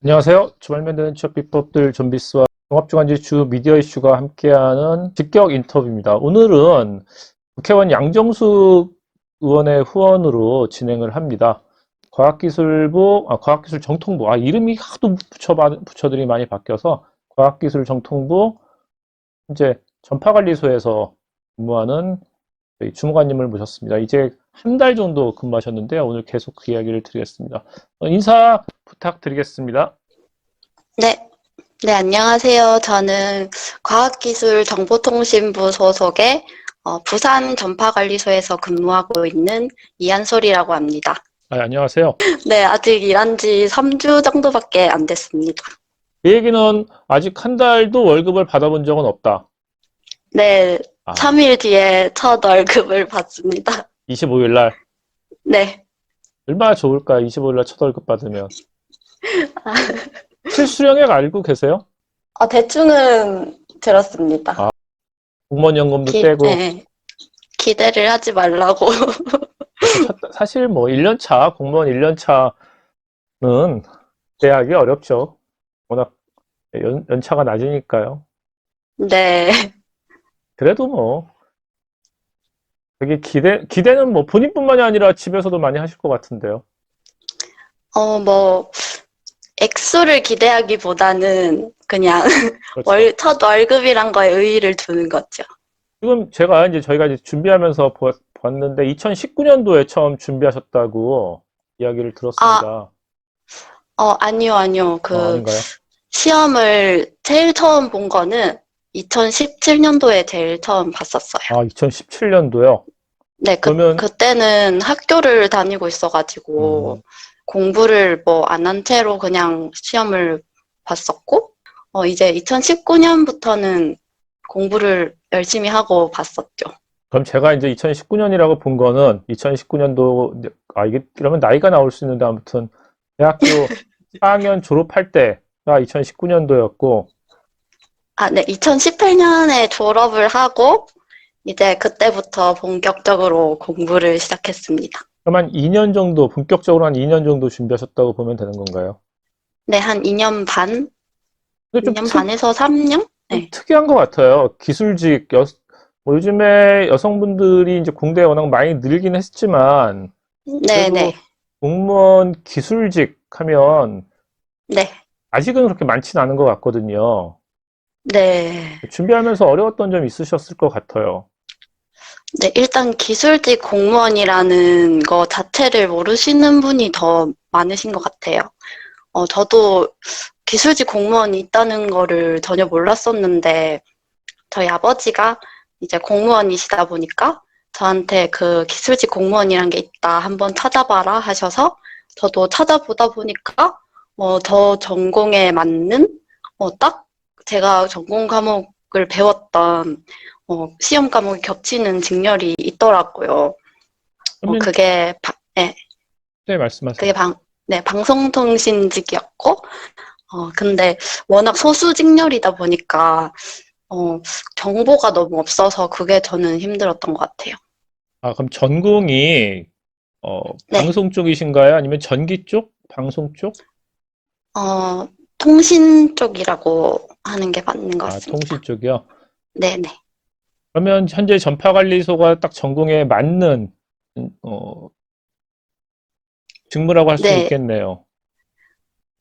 안녕하세요. 주말 만드는 취업 비법들 좀비스와 종합주간지 주 미디어 이슈가 함께하는 직격 인터뷰입니다. 오늘은 국회의원 양정숙 의원의 후원으로 진행을 합니다. 과학기술정통부, 이름이 하도 부처들이 많이 바뀌어서 과학기술정통부 현재 전파관리소에서 근무하는 저희 주무관님을 모셨습니다. 이제 한 달 정도 근무하셨는데요. 오늘 계속 그 이야기를 드리겠습니다. 인사 부탁드리겠습니다. 네, 네, 안녕하세요. 저는 과학기술정보통신부 소속의 부산 전파관리소에서 근무하고 있는 이한솔이라고 합니다. 안녕하세요. 네, 아직 일한 지 3주 정도밖에 안 됐습니다. 그 얘기는 아직 한 달도 월급을 받아본 적은 없다. 네, 아, 3일 뒤에 첫 월급을 받습니다. 25일 날. 네, 얼마나 좋을까, 25일 날 첫 월급 받으면. 실수령액 알고 계세요? 대충은 들었습니다. 아, 공무원 연금도 떼고. 네, 기대를 하지 말라고. 사실 뭐 1년 차, 공무원 1년 차는 대학이 어렵죠. 워낙 연차가 낮으니까요. 네, 그래도 뭐, 되게 기대는 뭐 본인뿐만이 아니라 집에서도 많이 하실 것 같은데요. 뭐, 액수를 기대하기보다는 그냥 그렇죠. 첫 월급이란 거에 의의를 두는 거죠. 지금 저희가 이제 준비하면서 봤는데 2019년도에 처음 준비하셨다고 이야기를 아, 들었습니다. 아니요, 아니요. 아닌가요? 시험을 제일 처음 본 거는 2017년도에 제일 처음 봤었어요. 2017년도요? 네, 그러면, 그때는 학교를 다니고 있어가지고 음, 공부를 뭐 안 한 채로 그냥 시험을 봤었고, 이제 2019년부터는 공부를 열심히 하고 봤었죠. 그럼 제가 이제 2019년이라고 본 거는 2019년도, 이게, 그러면 나이가 나올 수 있는데 아무튼 대학교 4학년 졸업할 때가 2019년도였고, 네, 2018년에 졸업을 하고, 이제 그때부터 본격적으로 공부를 시작했습니다. 그럼 한 2년 정도, 본격적으로 한 2년 정도 준비하셨다고 보면 되는 건가요? 네, 한 2년 반? 근데 2년 반에서 3년? 좀 네. 특이한 것 같아요. 뭐 요즘에 여성분들이 이제 공대에 워낙 많이 늘긴 했지만, 네네. 그래도 공무원 기술직 하면 네. 아직은 그렇게 많지는 않은 것 같거든요. 네. 준비하면서 어려웠던 점 있으셨을 것 같아요. 네, 일단 기술직 공무원이라는 거 자체를 모르시는 분이 더 많으신 것 같아요. 저도 기술직 공무원이 있다는 거를 전혀 몰랐었는데, 저희 아버지가 이제 공무원이시다 보니까 저한테 그 기술직 공무원이란 게 있다. 한번 찾아봐라 하셔서 저도 찾아보다 보니까 저 전공에 맞는 딱 제가 전공 과목을 배웠던 시험 과목이 겹치는 직렬이 있더라고요. 그러면, 네, 네, 말씀하세요. 그게 네, 방송통신직이었고, 근데 워낙 소수 직렬이다 보니까 어, 정보가 너무 없어서 그게 저는 힘들었던 것 같아요. 그럼 전공이, 네, 방송 쪽이신가요? 아니면 전기 쪽? 방송 쪽? 통신 쪽이라고 하는 게 맞는 것 통신 같습니다. 쪽이요? 네네. 그러면 현재 전파관리소가 딱 전공에 맞는, 직무라고 할 수는 네, 있겠네요.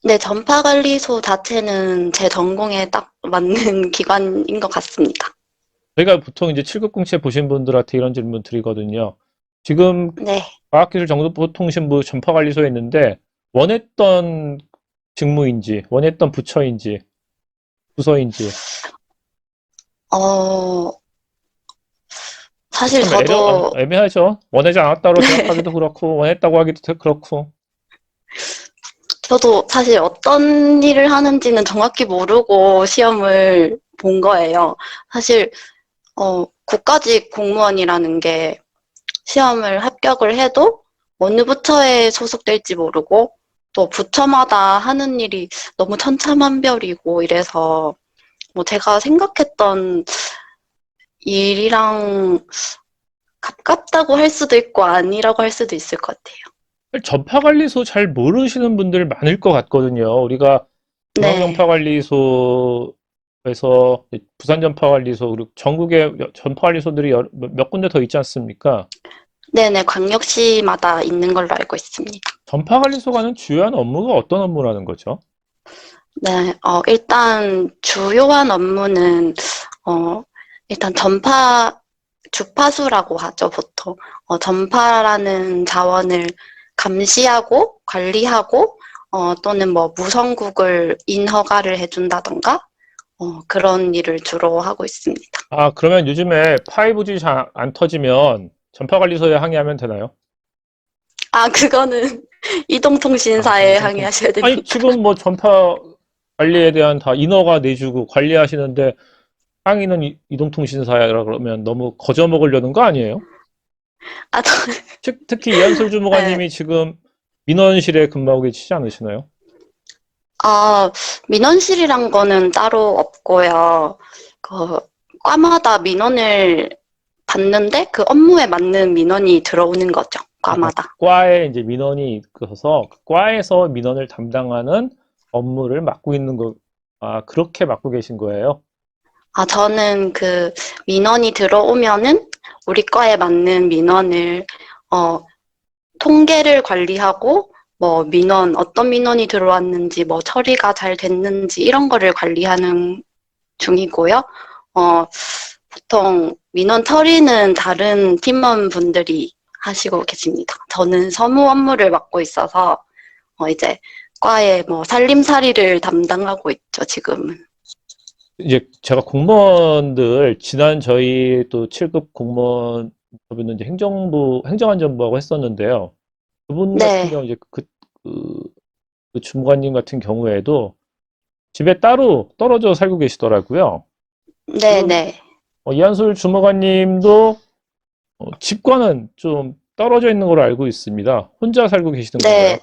네, 전파관리소 자체는 제 전공에 딱 맞는 기관인 것 같습니다. 저희가 보통 이제 7급 공채 보신 분들한테 이런 질문 드리거든요. 지금 네, 과학기술정보통신부 전파관리소에 있는데 원했던 직무인지, 원했던 부처인지, 부서인지. 어, 사실 참 저도, 애매하죠. 원하지 않았다고 대답하기도 그렇고, 원했다고 하기도 그렇고. 저도 사실 어떤 일을 하는지는 정확히 모르고 시험을 본 거예요. 사실, 국가직 공무원이라는 게 시험을 합격을 해도 어느 부처에 소속될지 모르고 또 부처마다 하는 일이 너무 천차만별이고 이래서 뭐 제가 생각했던 일이랑 가깝다고 할 수도 있고 아니라고 할 수도 있을 것 같아요. 전파관리소 잘 모르시는 분들 많을 것 같거든요. 우리가 네. 중앙전파관리소에서 부산전파관리소 그리고 전국에 전파관리소들이 몇 군데 더 있지 않습니까? 네네, 광역시마다 있는 걸로 알고 있습니다. 전파관리소가 하는 주요한 업무가 어떤 업무라는 거죠? 네, 일단 주요한 업무는, 어, 일단 주파수라고 하죠, 보통. 전파라는 자원을 감시하고 관리하고, 또는 뭐 무선국을 인허가를 해준다던가, 그런 일을 주로 하고 있습니다. 아, 그러면 요즘에 5G 잘 안 터지면 전파관리소에 항의하면 되나요? 아, 그거는 아, 이동통신사에 이동통. 항의하셔야 아니, 됩니다. 지금 뭐 전파 관리에 대한 다 인허가 내주고 관리하시는데 항의는 이동통신사라 그러면 너무 거저먹으려는 거 아니에요? 아, 특히 이한솔 네. 주무관님이 지금 민원실에 근무하고 계시지 않으시나요? 아, 민원실이란 거는 따로 없고요. 그, 과마다 민원을 받는데 그 업무에 맞는 민원이 들어오는 거죠. 아, 과마다. 과에 이제 민원이 있어서 그 과에서 민원을 담당하는 업무를 맡고 있는 거, 아, 그렇게 맡고 계신 거예요? 아, 저는 그 민원이 들어오면은 우리 과에 맞는 민원을, 어, 통계를 관리하고, 뭐 어떤 민원이 들어왔는지, 뭐 처리가 잘 됐는지, 이런 거를 관리하는 중이고요. 어, 보통 민원 처리는 다른 팀원분들이 하시고 계십니다. 저는 서무 업무를 맡고 있어서, 이제 과에 뭐 살림살이를 담당하고 있죠, 지금은. 이제 제가 공무원들, 지난 저희 또 7급 공무원, 저분은 이제 행정안전부하고 했었는데요. 그분 같은 네, 경우 이제 그, 그 주무관님 같은 경우에도 집에 따로 떨어져 살고 계시더라고요. 네, 지금 네. 이한솔 주무관님도 집과는 좀 떨어져 있는 걸로 알고 있습니다. 혼자 살고 계시는 건가요? 네,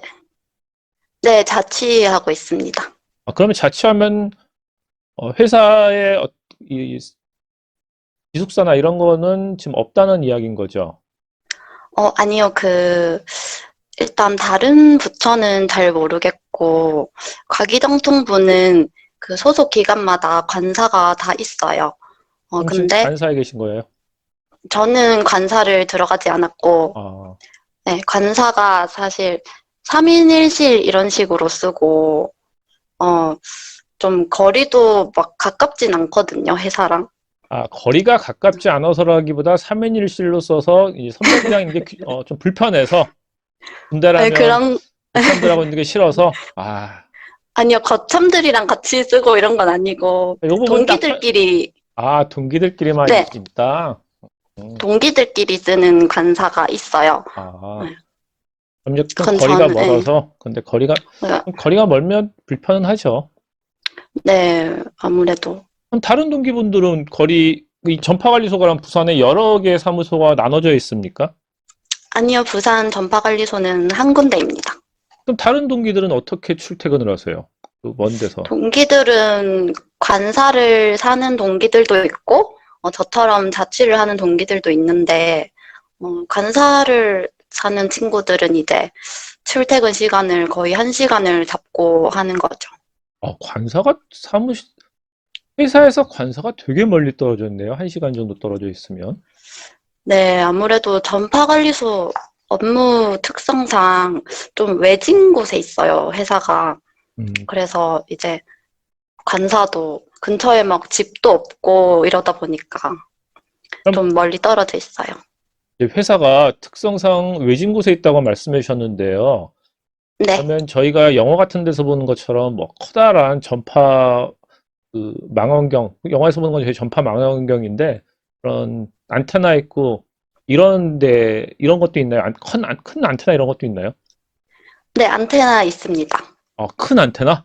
네, 자취하고 있습니다. 아, 그러면 자취하면 회사의 이 기숙사나 이런 거는 지금 없다는 이야기인 거죠. 아니요, 일단 다른 부처는 잘 모르겠고, 과기정통부는 그 소속 기관마다 관사가 다 있어요. 그럼 지금 근데 관사에 계신 거예요? 저는 관사를 들어가지 않았고, 아, 네, 관사가 사실 3인 1실 이런 식으로 쓰고, 어, 좀 거리도 막 가깝진 않거든요, 회사랑. 거리가 가깝지 않아서라기보다 3인 1실로 써서 이 선배들이랑 있는 게 좀 불편해서 네, 군대라면 고참들하고 있는 게 싫어서 아니요, 거참들이랑 같이 쓰고 이런 건 아니고, 요 부분 딱 동기들끼리, 동기들끼리만 네, 있다. 음, 동기들끼리 쓰는 관사가 있어요. 아, 네, 그럼 이제 좀 그건 거리가 저는, 네, 멀어서 근데 네, 거리가 멀면 불편은 하죠. 네, 아무래도. 그럼 다른 동기분들은 이 전파관리소가랑 부산에 여러 개의 사무소가 나눠져 있습니까? 아니요, 부산 전파관리소는 한 군데입니다. 그럼 다른 동기들은 어떻게 출퇴근을 하세요? 그 먼 데서. 동기들은 관사를 사는 동기들도 있고, 저처럼 자취를 하는 동기들도 있는데, 관사를 사는 친구들은 이제 출퇴근 시간을 거의 1시간을 잡고 하는 거죠. 관사가 회사에서 관사가 되게 멀리 떨어져 있네요. 1시간 정도 떨어져 있으면. 네, 아무래도 전파관리소 업무 특성상 좀 외진 곳에 있어요, 회사가. 음, 그래서 이제 관사도 근처에 막 집도 없고 이러다 보니까 그럼 좀 멀리 떨어져 있어요. 이제 회사가 특성상 외진 곳에 있다고 말씀해 주셨는데요. 네. 그러면 저희가 영화 같은 데서 보는 것처럼 뭐 커다란 전파 망원경, 영화에서 보는 건 저희 전파 망원경인데 그런 안테나 있고 이런 것도 있나요? 큰 안테나 이런 것도 있나요? 네, 안테나 있습니다. 큰 안테나?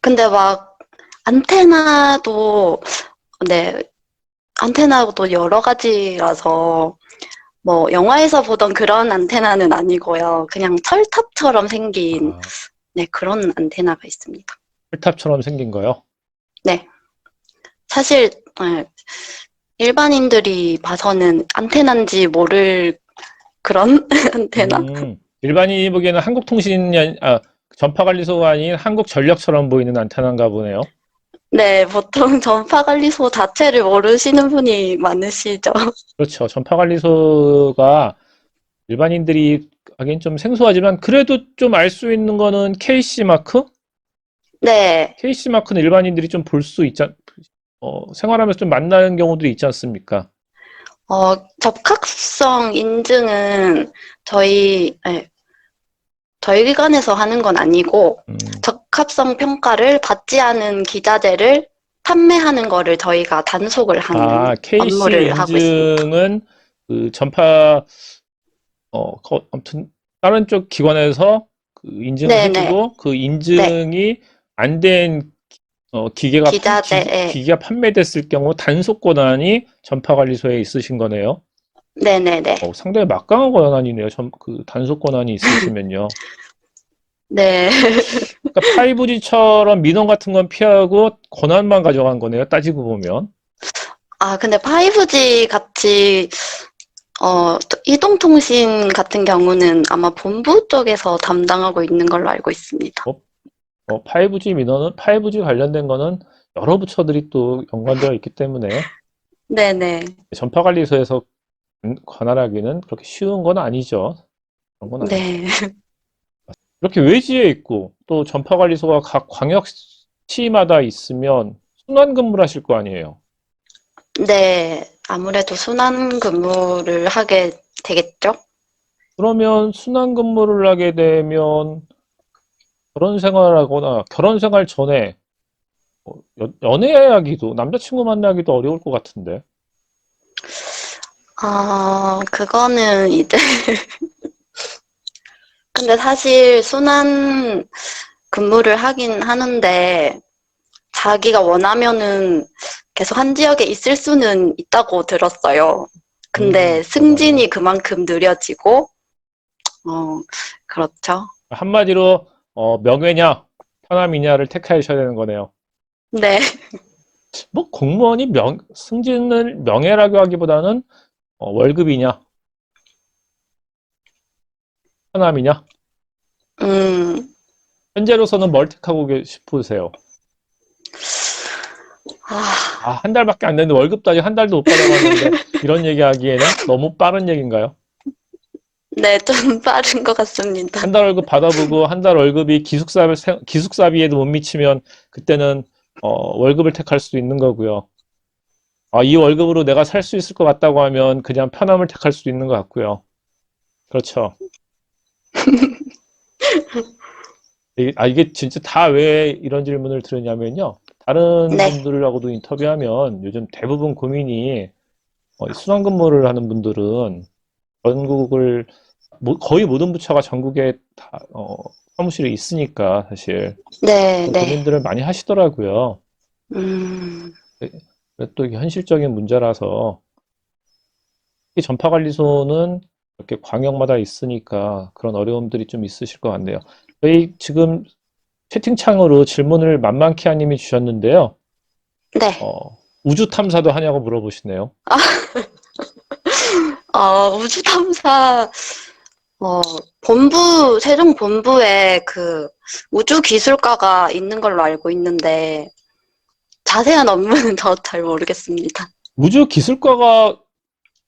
근데 막 안테나도, 네, 안테나도 여러 가지라서 뭐 영화에서 보던 그런 안테나는 아니고요. 그냥 철탑처럼 생긴 아, 네, 그런 안테나가 있습니다. 탑처럼 생긴 거요? 네. 사실 네, 일반인들이 봐서는 안테나인지 모를 그런 안테나. 음. 일반인이 보기에는 전파관리소가 아닌 한국전력처럼 보이는 안테나인가 보네요. 네, 보통 전파관리소 자체를 모르시는 분이 많으시죠. 그렇죠. 전파관리소가 일반인들이 하긴 좀 생소하지만 그래도 좀 알 수 있는 거는 KC 마크? 네, KC 마크는 일반인들이 좀 볼 수 생활하면서 좀 만나는 경우들이 있지 않습니까? 적합성 인증은 네, 저희 기관에서 하는 건 아니고, 음. 적합성 평가를 받지 않은 기자재를 판매하는 거를 저희가 단속을 하는 KC 업무를 하고 있습니다. 인증은 그 아무튼 다른 쪽 기관에서 그 인증을 네네, 해주고 그 네. 인증이 안 된 기자재에, 기계가 판매됐을 경우 단속 권한이 전파관리소에 있으신 거네요. 네네네. 상당히 막강한 권한이네요. 그 단속 권한이 있으시면요. 네. 그러니까 5G처럼 민원 같은 건 피하고 권한만 가져간 거네요. 따지고 보면. 근데 5G 같이, 이동통신 같은 경우는 아마 본부 쪽에서 담당하고 있는 걸로 알고 있습니다. 5G 민원은 5G 관련된 거는 여러 부처들이 또 연관되어 있기 때문에 네네. 전파관리소에서 관할하기는 그렇게 쉬운 건 아니죠. 그런 건 아니죠. 네. 이렇게 외지에 있고 또 전파관리소가 각 광역시마다 있으면 순환 근무를 하실 거 아니에요. 네. 아무래도 순환 근무를 하게 되겠죠? 그러면 순환 근무를 하게 되면 결혼 생활하거나 결혼 생활 전에 연애하기도 남자친구 만나기도 어려울 것 같은데. 그거는 이제, 근데 사실 순환 근무를 하긴 하는데, 자기가 원하면은 계속 한 지역에 있을 수는 있다고 들었어요. 근데 그런가요? 승진이 그만큼 느려지고, 어, 그렇죠. 한마디로 명예냐 편함이냐를 택하셔야 되는 거네요. 네. 뭐 공무원이 승진을 명예라고 하기보다는 월급이냐 편함이냐 음, 현재로서는 뭘 택하고 싶으세요? 아, 한 달밖에 안 됐는데 월급도 아직 한 달도 못 받아봤는데 이런 얘기하기에는 너무 빠른 얘기인가요? 네, 좀 빠른 것 같습니다. 한 달 월급 받아보고 한 달 월급이 기숙사비에도 못 미치면 그때는 월급을 택할 수도 있는 거고요. 이 월급으로 내가 살 수 있을 것 같다고 하면 그냥 편함을 택할 수도 있는 것 같고요. 그렇죠. 이게 진짜 다 왜 이런 질문을 드렸냐면요. 다른 네, 분들하고도 인터뷰하면 요즘 대부분 고민이 이 순환근무를 하는 분들은 전국을 거의 모든 부처가 전국에 다 사무실에 있으니까 사실 네, 그런 네. 고민들을 많이 하시더라고요. 음, 또 이게 현실적인 문제라서 특히 전파관리소는 이렇게 광역마다 있으니까 그런 어려움들이 좀 있으실 것 같네요. 저희 지금 채팅창으로 질문을 만만키아님이 주셨는데요. 네. 어, 우주 탐사도 하냐고 물어보시네요. 우주 탐사, 어, 세종 본부에 그 우주 기술과가 있는 걸로 알고 있는데, 자세한 업무는 저 잘 모르겠습니다. 우주 기술과가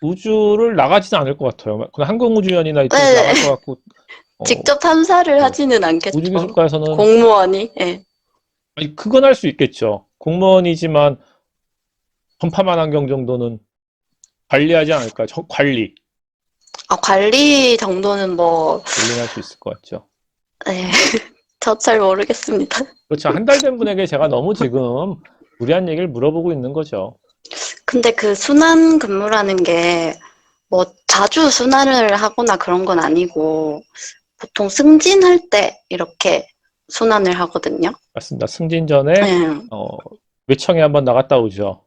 우주를 나가지는 않을 것 같아요. 그냥 항공우주연이나 이쪽에서 네, 나갈 것 같고, 어, 직접 탐사를 네. 하지는 않겠죠. 우주기술과에서는 공무원이, 네. 아니, 그건 할 수 있겠죠. 공무원이지만 전파만 환경 정도는 관리하지 않을까? 관리 정도는 뭐, 관리는 할 수 있을 것 같죠. 네, 저 잘 모르겠습니다. 그렇죠. 한 달 된 분에게 제가 너무 지금 무리한 얘기를 물어보고 있는 거죠. 근데 그 순환 근무라는 게, 뭐, 자주 순환을 하거나 그런 건 아니고, 보통 승진할 때 이렇게 순환을 하거든요. 맞습니다. 승진 전에 네. 어, 외청에 한번 나갔다 오죠.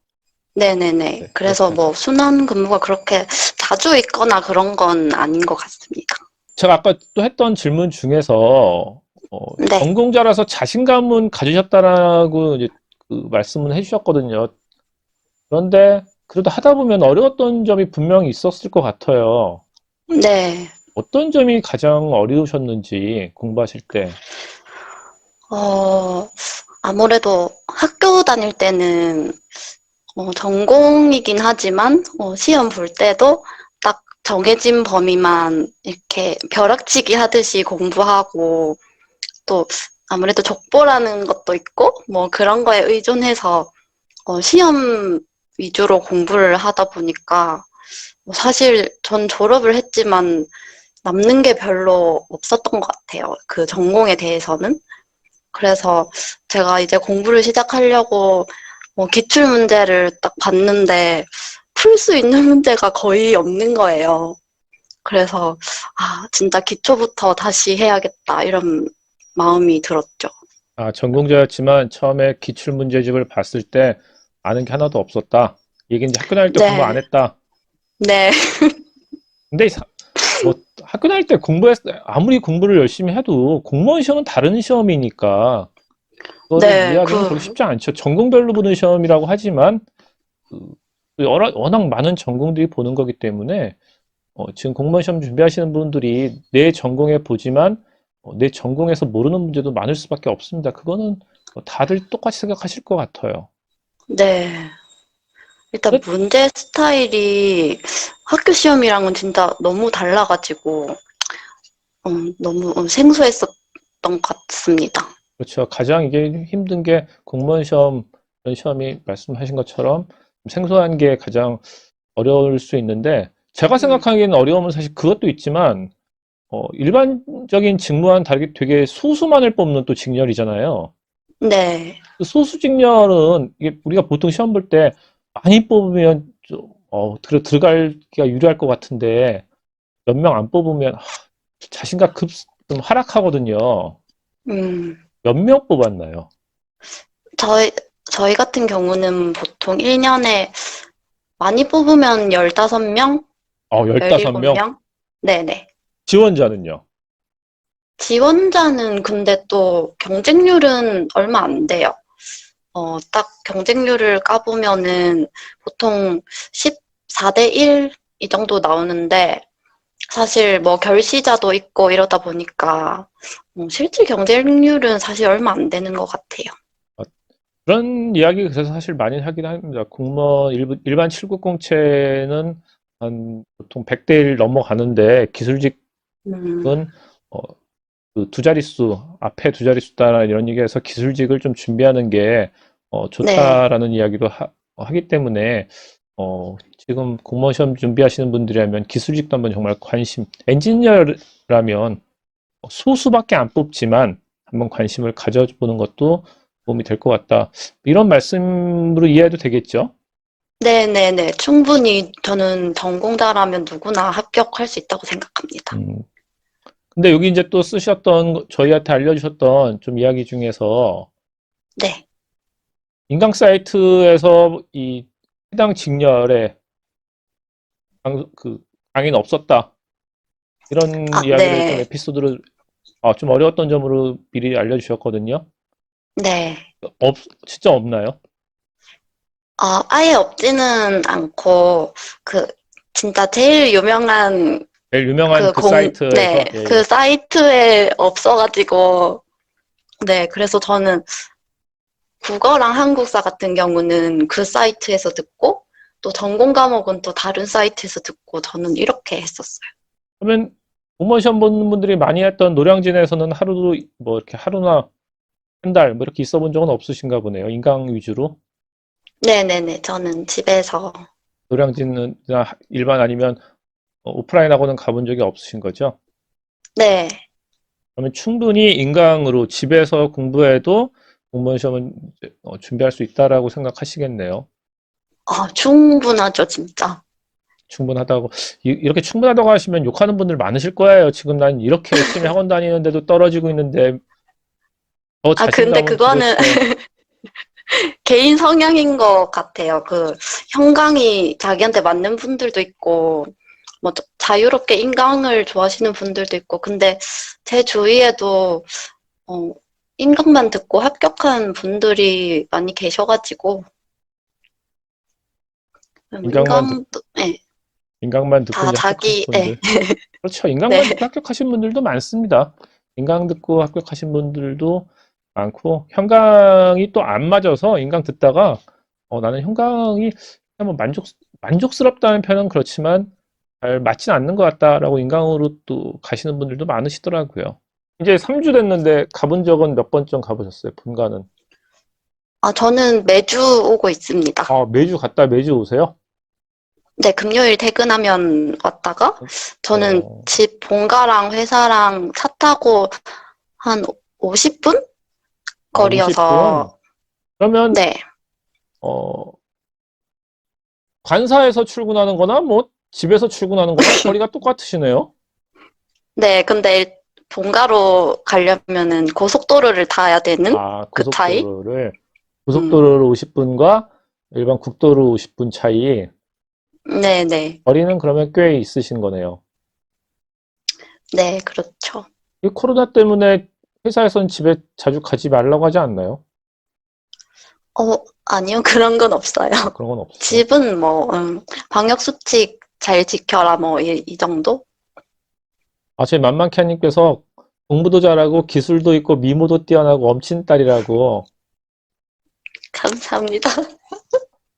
네네네. 네, 그래서 그렇게 뭐, 하죠. 순환 근무가 그렇게 자주 있거나 그런 건 아닌 것 같습니다. 제가 아까 또 했던 질문 중에서 네. 전공자라서 자신감은 가지셨다라고 이제 그 말씀은 해주셨거든요. 그런데 그래도 하다 보면 어려웠던 점이 분명히 있었을 것 같아요. 네. 어떤 점이 가장 어려우셨는지 공부하실 때. 어, 아무래도 학교 다닐 때는 전공이긴 하지만 시험 볼 때도 딱 정해진 범위만 이렇게 벼락치기 하듯이 공부하고 또 아무래도 족보라는 것도 있고 뭐 그런 거에 의존해서 시험 위주로 공부를 하다 보니까 사실 전 졸업을 했지만 남는 게 별로 없었던 것 같아요. 그 전공에 대해서는. 그래서 제가 이제 공부를 시작하려고 기출 문제를 딱 봤는데 풀 수 있는 문제가 거의 없는 거예요. 그래서 진짜 기초부터 다시 해야겠다 이런 마음이 들었죠. 아, 전공자였지만 처음에 기출문제집을 봤을 때 아는 게 하나도 없었다. 이게 이제 학교 다닐 때 공부 안 네, 했다. 네, 근데 뭐 학교 다닐 때 아무리 공부를 열심히 해도 공무원 시험은 다른 시험이니까 그거를 네, 이해하기는 그렇게 쉽지 않죠. 전공별로 보는 시험이라고 하지만 워낙 많은 전공들이 보는 거기 때문에 지금 공무원 시험 준비하시는 분들이 내 전공에 보지만 내 전공에서 모르는 문제도 많을 수밖에 없습니다. 그거는 다들 똑같이 생각하실 것 같아요. 네. 일단 끝? 문제 스타일이 학교 시험이랑은 진짜 너무 달라가지고 너무 생소했었던 것 같습니다. 그렇죠. 가장 이게 힘든 게 공무원 시험, 이런 시험이 말씀하신 것처럼 생소한 게 가장 어려울 수 있는데 제가 음, 생각하기에는 어려움은 사실 그것도 있지만 일반적인 직무와는 다르게 되게 소수만을 뽑는 또 직렬이잖아요. 네, 그 소수 직렬은 이게 우리가 보통 시험 볼 때 많이 뽑으면 좀, 들어가기가 유리할 것 같은데 몇 명 안 뽑으면 자신감 좀 하락하거든요. 음, 몇 명 뽑았나요? 저희, 저희 같은 경우는 보통 1년에 많이 뽑으면 15명, 15명? 17명? 네네. 지원자는요? 지원자는 근데 또 경쟁률은 얼마 안 돼요. 딱 경쟁률을 까보면은 보통 14대 1 이 정도 나오는데 사실 뭐 결시자도 있고 이러다 보니까 실질 경쟁률은 사실 얼마 안 되는 것 같아요. 어, 그런 이야기 그래서 사실 많이 하긴 합니다. 공무원 일반 7급 공채는 한 보통 100대 1 넘어가는데 기술직은 음, 어, 그 두 자릿수, 앞에 두 자릿수다 이런 얘기해서 기술직을 좀 준비하는 게 네. 좋다라는 이야기도 하기 때문에 지금 공무원 시험 준비하시는 분들이라면 기술직도 한번 정말 엔지니어라면 소수밖에 안 뽑지만 한번 관심을 가져보는 것도 도움이 될 것 같다. 이런 말씀으로 이해해도 되겠죠? 네네네. 충분히 저는 전공자라면 누구나 합격할 수 있다고 생각합니다. 음, 근데 여기 이제 또 저희한테 알려주셨던 좀 이야기 중에서 네. 인강 사이트에서 이 해당 직렬에 그 강의는 없었다. 이런 이야기를 좀 네. 에피소드를 좀 어려웠던 점으로 미리 알려주셨거든요. 네. 없, 진짜 없나요? 아예 없지는 않고, 그, 진짜 제일 유명한 제일 유명한 그 사이트에서 예, 그 예. 사이트에 없어가지고, 네. 그래서 저는 국어랑 한국사 같은 경우는 그 사이트에서 듣고, 또 전공 과목은 또 다른 사이트에서 듣고, 저는 이렇게 했었어요. 그러면 공무원 시험 보는 분들이 많이 했던 노량진에서는 하루도 뭐 이렇게 하루나 한 달 뭐 이렇게 있어 본 적은 없으신가 보네요. 인강 위주로. 네네네. 저는 집에서, 노량진은 그냥 일반 아니면 오프라인하고는 가본 적이 없으신 거죠? 네. 그러면 충분히 인강으로 집에서 공부해도 공무원 시험은 이제 준비할 수 있다라고 생각하시겠네요. 충분하죠, 진짜. 충분하다고 이렇게 충분하다고 하시면 욕하는 분들 많으실 거예요. 지금 난 이렇게 열심히 학원 다니는데도 떨어지고 있는데 더 근데 자신감은 그거는 도대체 개인 성향인 것 같아요. 형광이 자기한테 맞는 분들도 있고, 뭐, 자유롭게 인강을 좋아하시는 분들도 있고, 근데 제 주위에도, 어, 인강만 듣고 합격한 분들이 많이 계셔가지고, 인강만 듣 인강도, 네. 인강만 듣고 다 이제 합격하신 자기, 네, 분들. 그렇죠. 인강만 네. 듣고 합격하신 분들도 많습니다. 인강 듣고 합격하신 분들도 많고, 현강이 또 안 맞아서 인강 듣다가, 나는 현강이 그냥 뭐 만족스럽다는 표현은 그렇지만, 잘 맞진 않는 것 같다라고 인강으로 또 가시는 분들도 많으시더라고요. 이제 3주 됐는데 가본 적은 몇 번쯤 가보셨어요? 본가는? 아, 저는 매주 오고 있습니다. 아, 매주 갔다 매주 오세요? 네, 금요일 퇴근하면 왔다가 저는 어, 집 본가랑 회사랑 차 타고 한 50분 50분? 거리여서 그러면, 네. 어, 관사에서 출근하는 거나 뭐 집에서 출근하는 거나 거리가 똑같으시네요. 네, 근데 본가로 가려면은 고속도로를 타야 되는 아, 그 차이? 음, 고속도로를 50분과 일반 국도로 50분 차이. 네네. 거리는 그러면 꽤 있으신 거네요. 네, 그렇죠. 이 코로나 때문에 회사에서는 집에 자주 가지 말라고 하지 않나요? 아니요, 그런 건 없어요. 아, 그런 건 없어요. 집은 뭐, 방역수칙 잘 지켜라, 뭐, 이 정도? 아, 제 만만케님께서 공부도 잘하고 기술도 있고 미모도 뛰어나고 엄친 딸이라고. 감사합니다.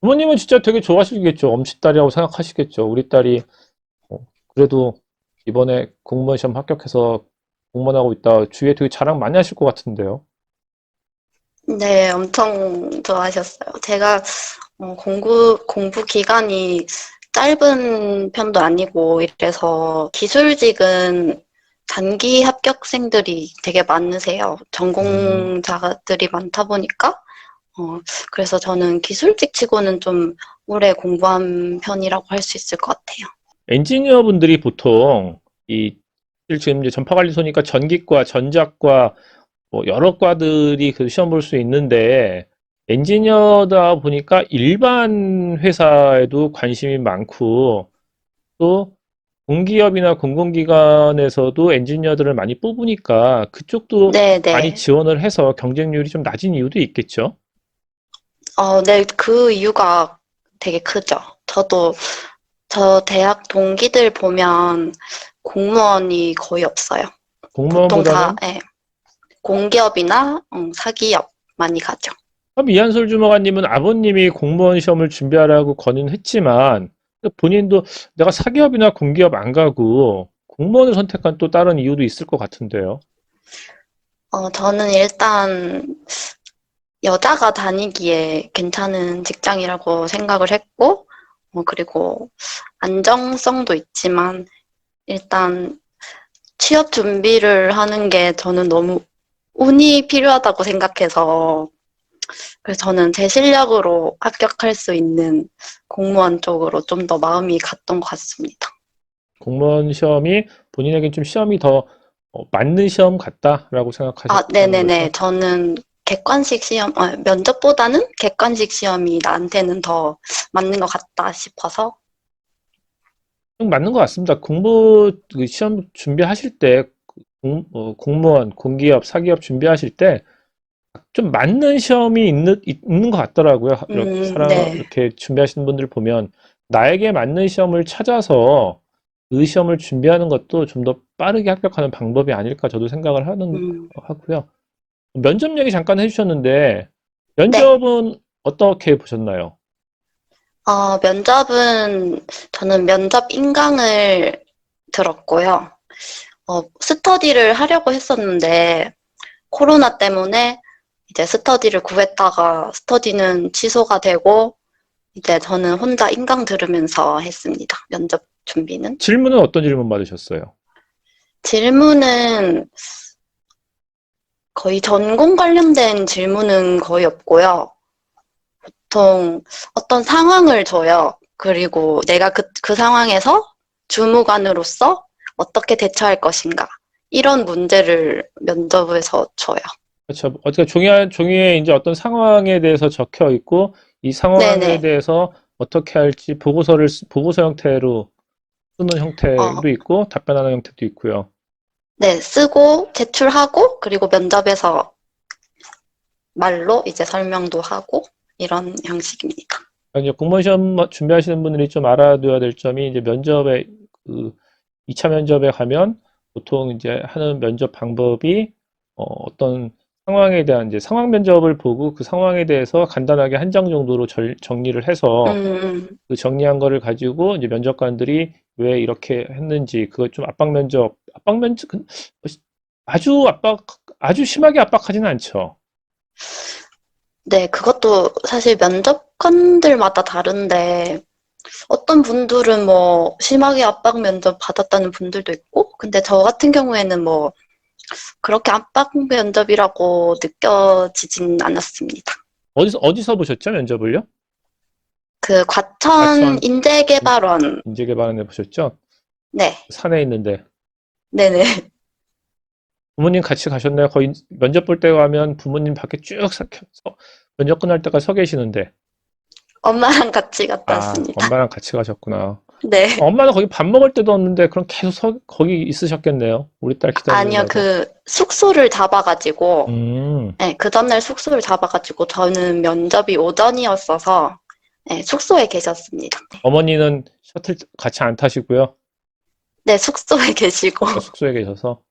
부모님은 진짜 되게 좋아하시겠죠. 엄친 딸이라고 생각하시겠죠. 우리 딸이 그래도 이번에 공무원 시험 합격해서 공무원하고 있다. 주위에 되게 자랑 많이 하실 것 같은데요. 네, 엄청 좋아하셨어요. 제가 공부 기간이 짧은 편도 아니고 이래서 기술직은 단기 합격생들이 되게 많으세요. 음, 전공자들이 많다 보니까 그래서 저는 기술직 치고는 좀 오래 공부한 편이라고 할 수 있을 것 같아요. 엔지니어 분들이 보통 이 지금 이제 전파관리소니까 전기과, 전작과 뭐 여러 과들이 그 시험 볼 수 있는데 엔지니어다 보니까 일반 회사에도 관심이 많고 또 공기업이나 공공기관에서도 엔지니어들을 많이 뽑으니까 그쪽도 많이 네네. 지원을 해서 경쟁률이 좀 낮은 이유도 있겠죠. 네, 그 이유가 되게 크죠. 저 대학 동기들 보면 공무원이 거의 없어요. 보통 다, 공무원보다는 예, 공기업이나 사기업 많이 가죠. 그럼 이한솔 주무관님은 아버님이 공무원 시험을 준비하라고 권유했지만 본인도 내가 사기업이나 공기업 안 가고 공무원을 선택한 또 다른 이유도 있을 것 같은데요. 저는 일단 여자가 다니기에 괜찮은 직장이라고 생각을 했고, 그리고 안정성도 있지만 일단 취업 준비를 하는 게 저는 너무 운이 필요하다고 생각해서 그래서 저는 제 실력으로 합격할 수 있는 공무원 쪽으로 좀 더 마음이 갔던 것 같습니다. 공무원 시험이 본인에겐 좀 시험이 더 맞는 시험 같다라고 아, 생각하셨다는 네네네. 거죠. 저는 객관식 시험, 면접보다는 객관식 시험이 나한테는 더 맞는 것 같다 싶어서. 좀 맞는 것 같습니다. 공부 그 시험 준비하실 때 공무원, 공기업, 사기업 준비하실 때 좀 맞는 시험이 있는 것 같더라고요. 네. 이렇게 준비하시는 분들 보면 나에게 맞는 시험을 찾아서 그 시험을 준비하는 것도 좀 더 빠르게 합격하는 방법이 아닐까 저도 생각을 음, 하고요. 면접 얘기 잠깐 해주셨는데 네. 면접은 어떻게 보셨나요? 면접은 저는 면접 인강을 들었고요. 스터디를 하려고 했었는데 코로나 때문에 이제 스터디를 구했다가 스터디는 취소가 되고 이제 저는 혼자 인강 들으면서 했습니다. 면접 준비는. 질문은 어떤 질문 받으셨어요? 질문은 거의 전공 관련된 질문은 거의 없고요. 보통 어떤 상황을 줘요. 그리고 내가 그 상황에서 주무관으로서 어떻게 대처할 것인가. 이런 문제를 면접에서 줘요. 그렇죠. 어떻게 종이에 이제 어떤 상황에 대해서 적혀 있고 이 상황에 네네. 대해서 어떻게 할지 보고서 형태로 쓰는 형태도 어, 있고 답변하는 형태도 있고요. 네, 쓰고 제출하고 그리고 면접에서 말로 이제 설명도 하고 이런 형식입니다. 이제 공무원 시험 준비하시는 분들이 좀 알아둬야 될 점이 이제 면접에 그 2차 면접에 가면 보통 이제 하는 면접 방법이 어떤 상황에 대한 이제 상황 면접을 보고 그 상황에 대해서 간단하게 한 장 정도로 정리를 해서 그 정리한 거를 가지고 이제 면접관들이 왜 이렇게 했는지 그걸 좀 압박 면접 아주 아주 심하게 압박하지는 않죠. 네, 그것도 사실 면접관들마다 다른데, 어떤 분들은 뭐, 심하게 압박 면접 받았다는 분들도 있고, 근데 저 같은 경우에는 뭐, 그렇게 압박 면접이라고 느껴지진 않았습니다. 어디서 보셨죠, 면접을요? 그 과천 과천 인재개발원, 인재개발원에 보셨죠? 네, 산에 있는데. 네네. 부모님 같이 가셨나요? 거의 면접 볼 때 가면 부모님 밖에 면접 끝날 때까지 서 계시는데. 엄마랑 같이 갔다 아, 왔습니다. 엄마랑 같이 가셨구나. 네. 엄마는 거기 밥 먹을 때도 없는데 그럼 계속 거기 있으셨겠네요. 우리 딸 아니요, 기다리느라고. 그 숙소를 잡아가지고, 음, 네, 그 다음날 숙소를 잡아가지고, 저는 면접이 오전이었어서, 네, 숙소에 계셨습니다. 어머니는 셔틀 같이 안 타시고요. 네, 숙소에 계시고, 숙소에 계셔서.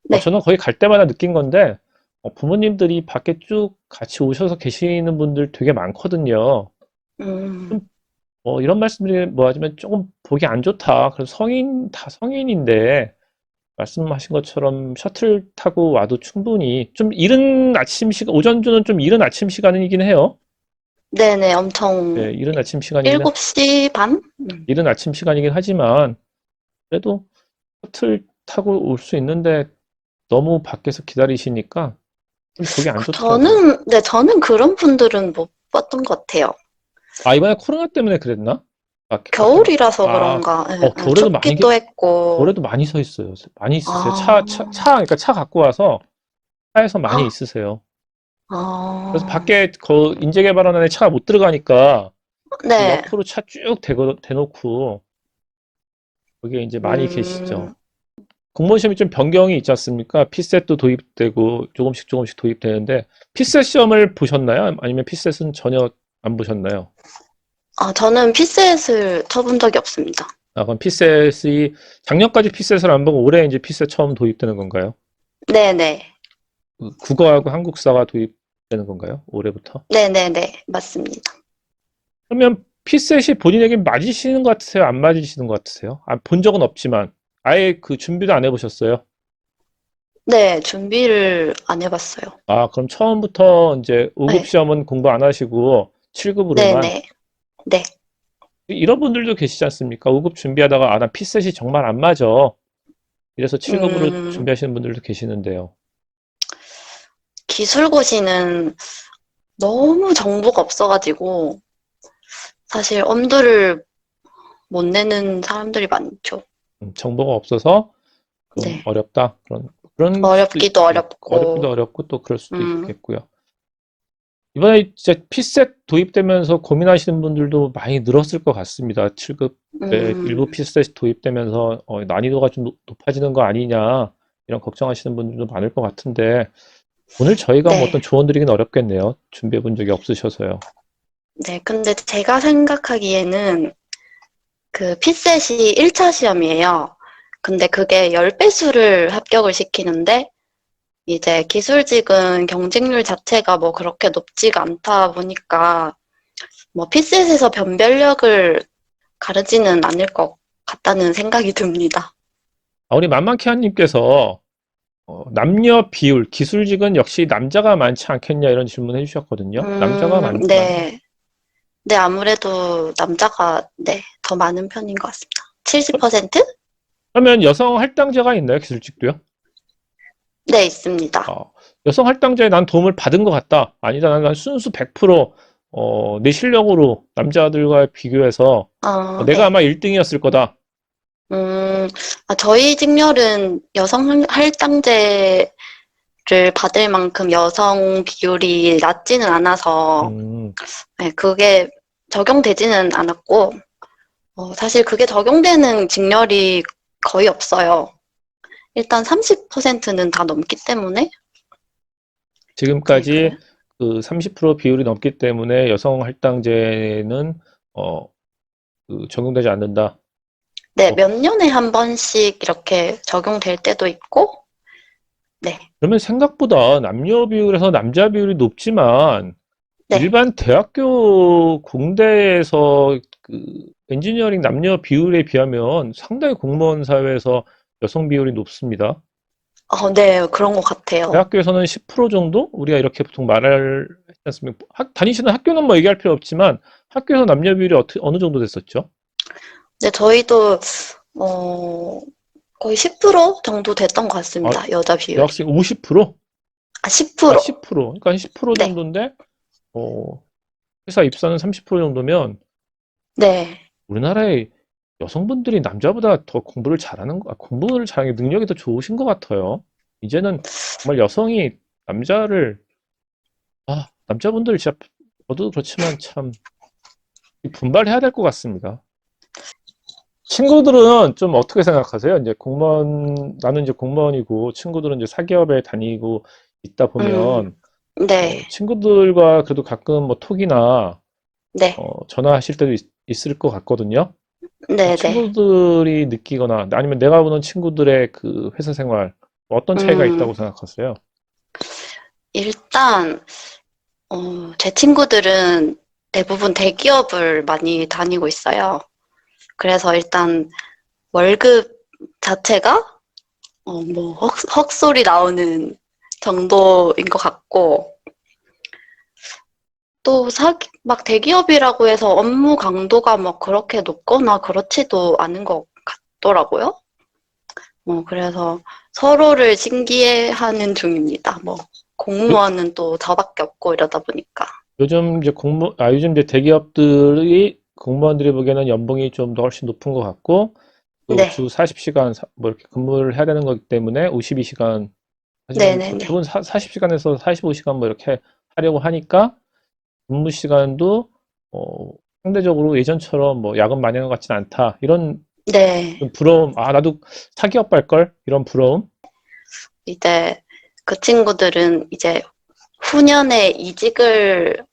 네. 저는 거기 갈 때마다 느낀 건데, 부모님들이 밖에 쭉 같이 오셔서 계시는 분들 되게 많거든요. 음, 이런 말씀드리 뭐 하지만 조금 보기 안 좋다. 그래서 다 성인인데, 말씀하신 것처럼 셔틀 타고 와도 충분히, 좀 이른 아침 시간, 오전주는 좀 이른 아침 시간이긴 해요. 네네, 엄청, 네, 이른 아침 시간이긴, 7시 반? 이른 아침 시간이긴 하지만, 그래도 셔틀 타고 올 수 있는데, 너무 밖에서 기다리시니까, 좀 보기 안 좋더라고요. 저는 그런 분들은 못 봤던 것 같아요. 아, 이번에 코로나 때문에 그랬나? 겨울이라서 아, 그런가, 예, 예, 겨울에도 춥기도 했고, 겨울에도 많이 서 있어요. 많이 있으세요. 아, 그러니까 차 갖고 와서 차에서 많이 아, 있으세요. 그래서 아, 밖에 인재개발원 안에 차가 못 들어가니까 그 네, 옆으로 차 쭉 대놓고 거기에 이제 많이 계시죠. 음, 공무원 시험이 좀 변경이 있지 않습니까? 피셋도 도입되고 조금씩 도입되는데 피셋 시험을 보셨나요? 아니면 피셋은 전혀 안 보셨나요? 저는 피셋을 쳐본 적이 없습니다. 아, 그럼 피셋이 작년까지 피셋을 안 보고 올해 이제 피셋 처음 도입되는 건가요? 네네, 국어하고 한국사가 도입되는 건가요? 올해부터? 네네네, 맞습니다. 그러면 피셋이 본인에게 맞으시는 것 같으세요? 안 맞으시는 것 같으세요? 아, 본 적은 없지만 아예 그 준비도 안 해보셨어요? 네, 준비를 안 해봤어요. 아, 그럼 처음부터 이제 5급 네, 시험은 공부 안 하시고 7급으로만 네네, 네. 이런 분들도 계시지 않습니까? 5급 준비하다가 나 피셋이 정말 안 맞아. 이래서 7급으로 음, 준비하시는 분들도 계시는데요. 기술고시는 너무 정보가 없어가지고, 사실 엄두를 못 내는 사람들이 많죠. 정보가 없어서 좀 네. 어렵다. 그런 수도 어렵기도 어렵기도 어렵고, 어렵고 또 그럴 수도 음, 있겠고요. 이번에 진짜 피셋 도입되면서 고민하시는 분들도 많이 늘었을 것 같습니다. 7급에 일부 음, 피셋이 도입되면서 난이도가 좀 높아지는 거 아니냐 이런 걱정하시는 분들도 많을 것 같은데 오늘 저희가 뭐 네. 어떤 조언 드리긴 어렵겠네요. 준비해 본 적이 없으셔서요. 네. 근데 제가 생각하기에는 그 피셋이 1차 시험이에요. 근데 그게 10배수를 합격을 시키는데, 이제 기술직은 경쟁률 자체가 뭐 그렇게 높지가 않다 보니까, 뭐 피셋에서 변별력을 가르지는 않을 것 같다는 생각이 듭니다. 우리 만만케한님께서 남녀 비율, 기술직은 역시 남자가 많지 않겠냐 이런 질문 해주셨거든요. 남자가 네. 네, 아무래도 남자가, 네, 더 많은 편인 것 같습니다. 70%? 그러면 여성 할당제가 있나요? 기술직도요? 네, 있습니다. 여성 할당제에 난 도움을 받은 것 같다. 아니다, 난 순수 100% 내 실력으로 남자들과 비교해서 내가 네. 아마 1등이었을 거다. 음, 저희 직렬은 여성 할당제를 받을 만큼 여성 비율이 낮지는 않아서, 음, 네, 그게 적용되지는 않았고, 사실 그게 적용되는 직렬이 거의 없어요. 일단 30%는 다 넘기 때문에, 네, 지금까지 그래. 그 30% 비율이 넘기 때문에 여성 할당제는 적용되지 않는다. 네, 어, 몇 년에 한 번씩 이렇게 적용될 때도 있고, 네, 그러면 생각보다 남녀 비율에서 남자 비율이 높지만 네. 일반 대학교 공대에서 그 엔지니어링 남녀 비율에 비하면 상당히 공무원 사회에서 여성 비율이 높습니다. 네, 그런 것 같아요. 대학교에서는 10% 정도? 우리가 이렇게 보통 말을 했지 않습니까? 다니시는 학교는 뭐 얘기할 필요 없지만 학교에서 남녀 비율이 어느 정도 됐었죠? 네, 저희도, 어, 거의 10% 정도 됐던 것 아, 같습니다. 여자 비율이. 여학생 50%? 아, 아, 10%. 10%. 그러니까 10% 네, 정도인데, 어, 회사 입사는 30% 정도면 네. 우리나라의 여성분들이 남자보다 더 공부를 잘하는 게 능력이 더 좋으신 것 같아요. 이제는 정말 여성이 남자를, 남자분들 진짜, 저도 그렇지만 참 분발해야 될 것 같습니다. 친구들은 좀 어떻게 생각하세요? 이제 나는 이제 공무원이고, 친구들은 이제 사기업에 다니고 있다 음, 보면, 네, 친구들과 그래도 가끔 뭐 톡이나, 네, 전화하실 때도 있을 것 같거든요. 네, 네. 친구들이 느끼거나, 아니면 내가 보는 친구들의 그 회사 생활, 어떤 차이가 있다고 음, 생각하세요? 일단, 제 친구들은 대부분 대기업을 많이 다니고 있어요. 그래서 일단 월급 자체가, 뭐, 헉소리 나오는 정도인 것 같고, 또 막 대기업이라고 해서 업무 강도가 뭐 그렇게 높거나 그렇지도 않은 것 같더라고요. 그래서 서로를 신기해하는 중입니다. 뭐, 요, 공무원은 또 저밖에 없고 이러다 보니까. 요즘 이제 대기업들이 공무원들이 보기에는 연봉이 좀 더 훨씬 높은 것 같고, 또 네, 주 40시간 뭐 이렇게 근무를 해야 되는 거기 때문에 52시간, 하지만 뭐 네네네. 대부분 40시간에서 45시간 뭐 이렇게 하려고 하니까 근무 시간도 어, 상대적으로 예전처럼 뭐 야근 많이 하는 것 같지는 않다. 이런 네, 좀 부러움, 나도 사기업 갈 걸? 이런 부러움? 이제 그 친구들은 이제 후년에 이직을,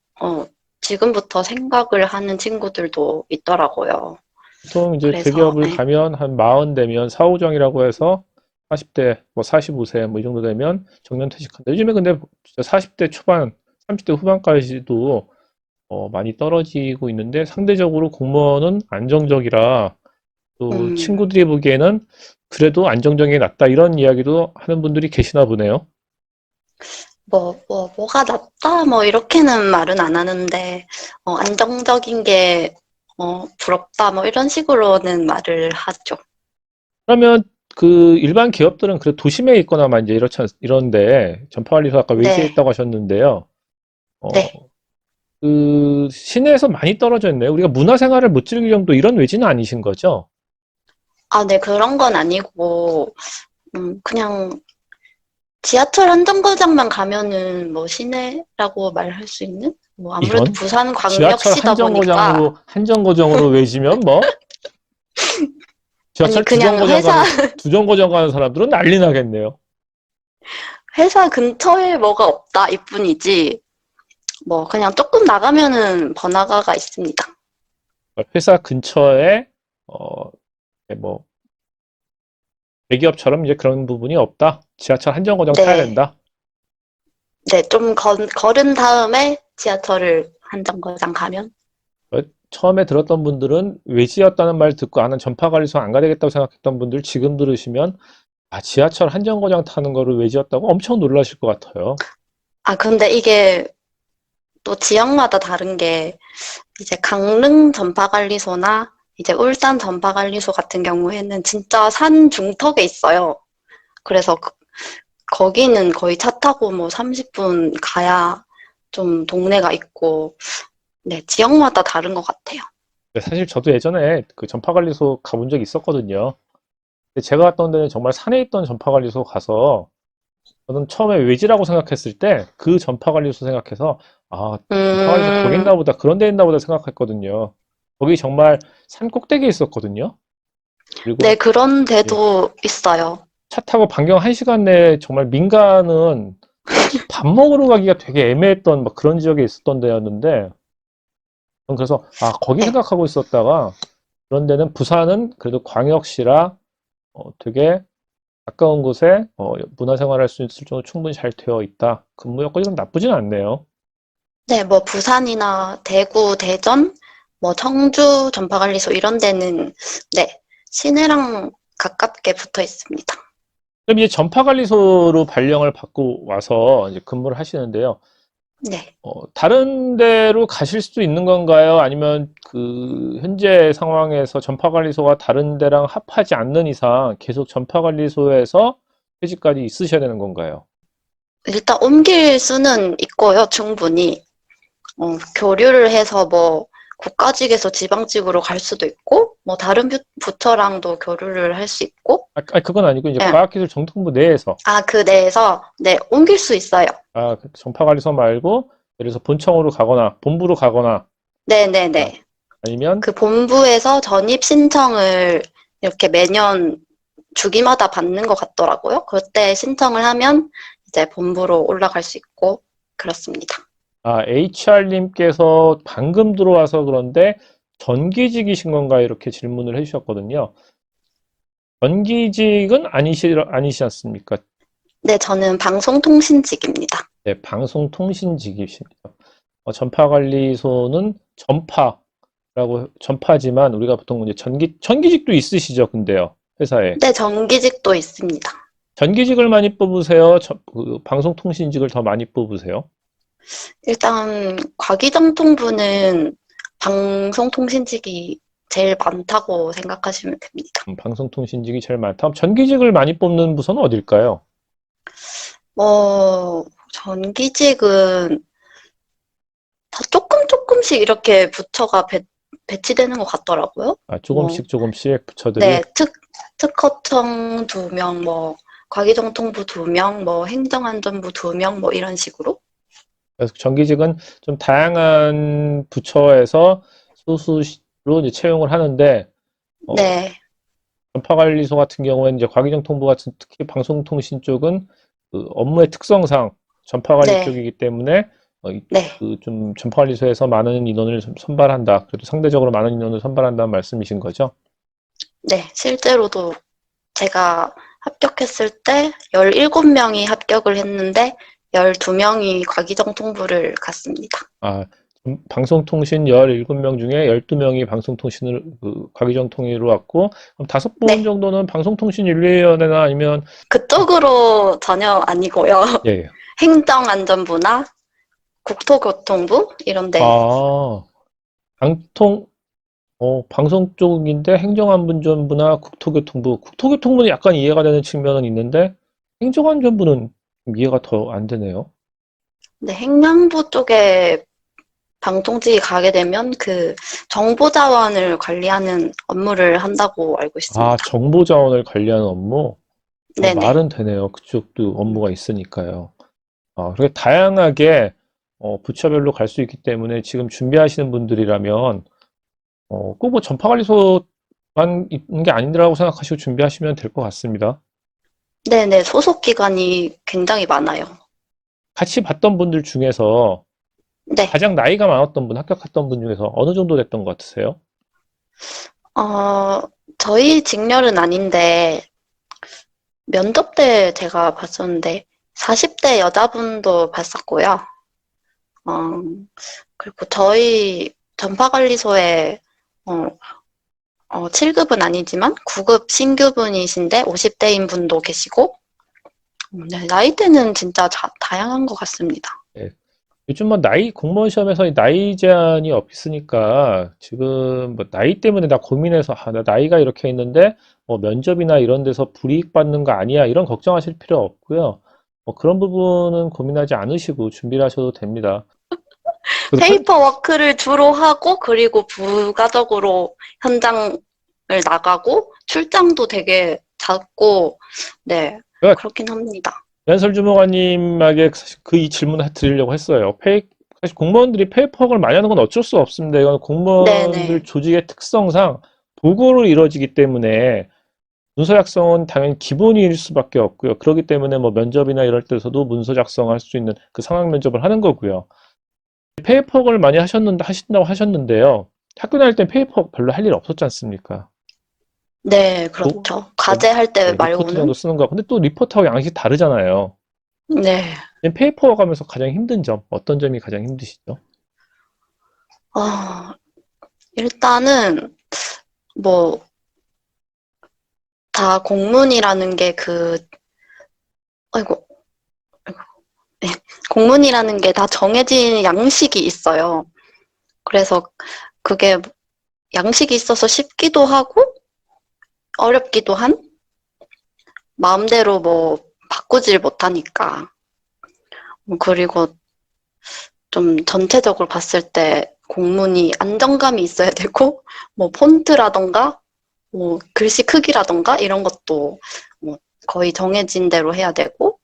지금부터 생각을 하는 친구들도 있더라고요. 보통 이제 그래서, 대기업을 네. 가면 한 40 되면 사후정이라고 해서 40대, 뭐 45세 뭐 이 정도 되면 정년퇴직한다. 요즘에 근데 진짜 40대 초반, 30대 후반까지도 많이 떨어지고 있는데 상대적으로 공무원은 안정적이라 또 음, 친구들이 보기에는 그래도 안정적인 게 낫다 이런 이야기도 하는 분들이 계시나 보네요. 뭐가 낫다? 뭐, 이렇게는 말은 안 하는데, 안정적인 게, 부럽다? 뭐, 이런 식으로는 말을 하죠. 그러면 그 일반 기업들은 그래 도심에 있거나만 이제 이런데 전파관리소 아까 외지에 네, 있다고 하셨는데요. 어, 네. 그 시내에서 많이 떨어져 있네요. 우리가 문화생활을 못 즐길 정도 이런 외지는 아니신 거죠? 아, 네, 그런 건 아니고, 그냥 지하철 한 정거장만 가면은 뭐 시내라고 말할 수 있는? 뭐 아무래도 이런 부산 지하철 광역시다 보니까 한 정거장으로 외지면 뭐 아니 지하철 그냥 두 정거장 가는 사람들은 난리 나겠네요. 회사 근처에 뭐가 없다 이뿐이지 뭐 그냥 조금 나가면은 번화가가 있습니다. 회사 근처에 어, 뭐 대기업처럼 이제 그런 부분이 없다. 지하철 한 정거장 타야 네, 된다. 네, 좀 걸은 다음에 지하철을 한 정거장 가면 처음에 들었던 분들은 외지였다는 말 듣고 는 전파관리소 안 가야 되겠다고 생각했던 분들 지금 들으시면 지하철 한 정거장 타는 거를 외지였다고 엄청 놀라실 것 같아요. 아 근데 이게 또 지역마다 다른 게 이제 강릉 전파관리소나 이제 울산 전파관리소 같은 경우에는 진짜 산 중턱에 있어요. 그래서 거기는 거의 차 타고 뭐 30분 가야 좀 동네가 있고, 네, 지역마다 다른 것 같아요. 사실 저도 예전에 그 전파관리소 가본 적이 있었거든요. 근데 제가 갔던 데는 정말 산에 있던 전파관리소 가서 저는 처음에 외지라고 생각했을 때 그 전파관리소 생각해서 전파관리소 거기 음, 있나 보다 그런 데 있나 보다 생각했거든요. 거기 정말 산 꼭대기에 있었거든요. 네, 그리고 그런 예, 데도 있어요. 차 타고 반경 1시간 내에 정말 민가는 밥 먹으러 가기가 되게 애매했던 막 그런 지역에 있었던 데였는데, 저는 그래서 거기 네. 생각하고 있었다가, 그런 데는 부산은 그래도 광역시라 되게 가까운 곳에 문화생활할 수 있을 정도로 충분히 잘 되어 있다. 근무 여건이 좀 나쁘진 않네요. 네, 뭐 부산이나 대구, 대전, 뭐 청주, 전파관리소 이런 데는 네, 시내랑 가깝게 붙어 있습니다. 그럼 이제 전파관리소로 발령을 받고 와서 이제 근무를 하시는데요. 네. 다른 데로 가실 수도 있는 건가요? 아니면 그 현재 상황에서 전파관리소가 다른 데랑 합하지 않는 이상 계속 전파관리소에서 퇴직까지 있으셔야 되는 건가요? 일단 옮길 수는 있고요, 충분히. 교류를 해서 뭐 국가직에서 지방직으로 갈 수도 있고, 뭐 다른 부처랑도 교류를 할 수 있고, 그건 아니고 이제 예. 과학기술정통부 내에서 그 내에서 네, 옮길 수 있어요. 그 전파관리소 말고 예를 들어서 본청으로 가거나 본부로 가거나 아, 네네네. 아니면 그 본부에서 전입 신청을 이렇게 매년 주기마다 받는 것 같더라고요. 그때 신청을 하면 이제 본부로 올라갈 수 있고 그렇습니다. HR님께서 방금 들어와서 그런데 전기직이신 건가 이렇게 질문을 해주셨거든요. 전기직은 아니시 않습니까? 네, 저는 방송통신직입니다. 네, 방송통신직이십니다. 전파관리소는 전파지만 우리가 보통 이제 전기직도 있으시죠, 근데요, 회사에. 네, 정기직도 있습니다. 전기직을 많이 뽑으세요? 방송통신직을 더 많이 뽑으세요? 일단 과기정통부는 방송통신직이 제일 많다고 생각하시면 됩니다. 방송통신직이 제일 많다. 전기직을 많이 뽑는 부서는 어딜까요? 전기직은 다 조금씩 이렇게 부처가 배치되는 것 같더라고요. 뭐, 조금씩 부처들이. 네, 특허청 2명, 뭐, 과기정통부 2명, 뭐, 행정안전부 2명, 뭐, 이런 식으로. 그래서 전기직은 좀 다양한 부처에서 소수로 이제 채용을 하는데, 어, 네, 전파관리소 같은 경우에는 이제 과기정통부 같은 특히 방송통신 쪽은 그 업무의 특성상 전파관리 네, 쪽이기 때문에 네, 그좀 전파관리소에서 많은 인원을 좀 선발한다. 그래도 상대적으로 많은 인원을 선발한다는 말씀이신 거죠? 네. 실제로도 제가 합격했을 때 17명이 합격을 했는데 12명이 과기정통부를 갔습니다. 방송통신 17명 중에 12명이 방송통신을 과기정통일로 왔고 그럼 5분 네, 정도는 방송통신윤리위원회나 아니면 그쪽으로 전혀 아니고요. 예, 예. 행정안전부나 국토교통부 이런데 아, 방통 방송 쪽인데 행정안전부나 국토교통부는 약간 이해가 되는 측면은 있는데 행정안전부는 좀 이해가 더 안 되네요. 네, 행안부 쪽에 방통직이 가게 되면 그 정보자원을 관리하는 업무를 한다고 알고 있습니다. 정보자원을 관리하는 업무? 네네. 말은 되네요. 그쪽도 업무가 있으니까요. 그렇게 다양하게 부처별로 갈 수 있기 때문에 지금 준비하시는 분들이라면 꼭 뭐 전파관리소만 있는 게 아니라고 생각하시고 준비하시면 될 것 같습니다. 네네. 소속 기관이 굉장히 많아요. 같이 봤던 분들 중에서 네. 가장 나이가 많았던 분, 합격했던 분 중에서 어느 정도 됐던 것 같으세요? 어, 저희 직렬은 아닌데, 면접 때 제가 봤었는데, 40대 여자분도 봤었고요. 어, 그리고 저희 전파관리소에, 7급은 아니지만 9급 신규분이신데 50대인 분도 계시고, 네, 나이대는 진짜 다양한 것 같습니다. 예. 요즘 뭐 공무원 시험에서 나이 제한이 없으니까 지금 뭐 나이 때문에 나 고민해서 나 나이가 이렇게 있는데 뭐 면접이나 이런 데서 불이익 받는 거 아니야 이런 걱정하실 필요 없고요. 뭐 그런 부분은 고민하지 않으시고 준비를 하셔도 됩니다. 그래서 페이퍼 워크를 주로 하고, 그리고 부가적으로 현장을 나가고, 출장도 되게 잦고, 네, 제가 그렇긴 합니다. 연설 주무관님에게 사실 그 이 질문을 드리려고 했어요. 사실 공무원들이 페이퍼워크를 많이 하는 건 어쩔 수 없습니다. 이건 공무원들 네네. 조직의 특성상 보고로 이루어지기 때문에 문서 작성은 당연히 기본일 수밖에 없고요. 그렇기 때문에 뭐 면접이나 이럴 때서도 문서 작성할 수 있는 그 상황 면접을 하는 거고요. 페이퍼를 많이 하신다고 하셨는데요. 학교 다닐 땐 페이퍼 별로 할 일 없었지 않습니까? 네, 또, 그렇죠. 과제할 때 네, 리포트 정도 말고는. 쓰는 거. 근데 또 리포트하고 양식이 다르잖아요. 네. 페이퍼 가면서 가장 힘든 점, 어떤 점이 가장 힘드시죠? 어, 일단은, 뭐, 다 공문이라는 게 아이고, 아이고, 네. 공문이라는 게 다 정해진 양식이 있어요. 그래서 그게 양식이 있어서 쉽기도 하고, 어렵기도 한? 마음대로 뭐, 바꾸질 못하니까. 그리고 좀 전체적으로 봤을 때 공문이 안정감이 있어야 되고, 뭐, 폰트라던가, 뭐, 글씨 크기라던가, 이런 것도 뭐, 거의 정해진 대로 해야 되고,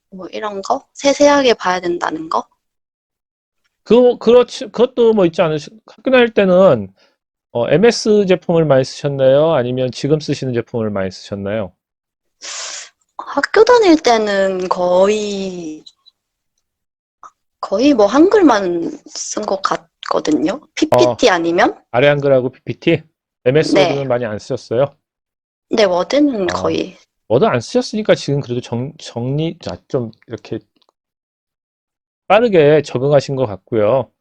뭐, 이런 거? 세세하게 봐야 된다는 거? 그것도 뭐 있지 않으시, 학교 다닐 때는 MS 제품을 많이 쓰셨나요? 아니면 지금 쓰시는 제품을 많이 쓰셨나요? 학교 다닐 때는 거의 뭐 한글만 쓴 것 같거든요. 어, PPT 아니면? 아래 한글하고 PPT? MS 워드는 네. 많이 안 쓰셨어요? 네, 워드는 아, 거의. 워드 안 쓰셨으니까 지금 그래도 좀 이렇게 빠르게 적응하신 것 같고요.